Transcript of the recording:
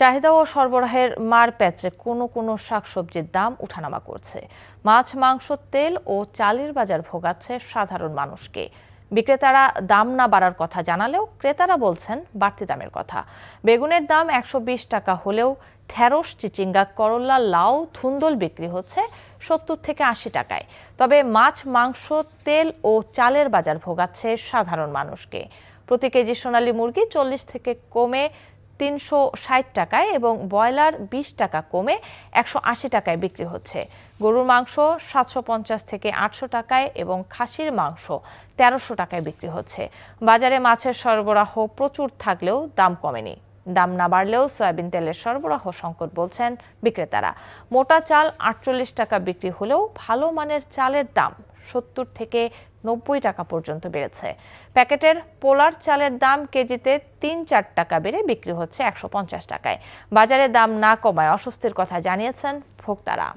চাহিদা ও সরবরাহের মারপ্যাঁচে কোনো শাকসবজির দাম ওঠানামা করছে। মাছ, মাংস, তেল ও চালের বাজার ভোগাচ্ছে সাধারণ মানুষকে। বিক্রেতারা দাম না বাড়ার কথা জানালেও ক্রেতারা বলছেন বাড়তি দামের কথা। বেগুনের দাম ১২০ টাকা হলেও ঢেঁড়স, চিচিঙ্গা, করলা, লাউ, ধুন্দুল বিক্রি হচ্ছে ৭০ থেকে ৮০ টাকায়। তবে মাছ, মাংস, তেল ও চালের বাজার ভোগাচ্ছে সাধারণ মানুষকে। প্রতি কেজি সোনালী মুরগি ৪০ থেকে কমে ৩৬০ টাকায় এবং ব্রয়লার ২০ টাকা কমে ১৮০ টাকায় বিক্রি হচ্ছে। গরুর মাংস ৭৫০ থেকে ৮০০ টাকায় এবং খাসির মাংস ১৩০০ টাকায় বিক্রি হচ্ছে। বাজারে মাছের সরবরাহ প্রচুর থাকলেও দাম কমেনি। দাম না বাড়লেও সয়াবিন তেলের সরবরাহ সংকট বলছেন বিক্রেতারা। মোটা চাল ৪৮ টাকা বিক্রি হলেও ভালো মানের চালের দাম ৭০ থেকে ৯০ টাকা পর্যন্ত বেড়েছে। প্যাকেটের পোলার চালের দাম কেজিতে ৩-৪ টাকা বেড়ে বিক্রি হচ্ছে ১৫০ টাকায়। বাজারে দাম না কমায় অস্বস্তির কথা জানিয়েছেন ভোক্তারা।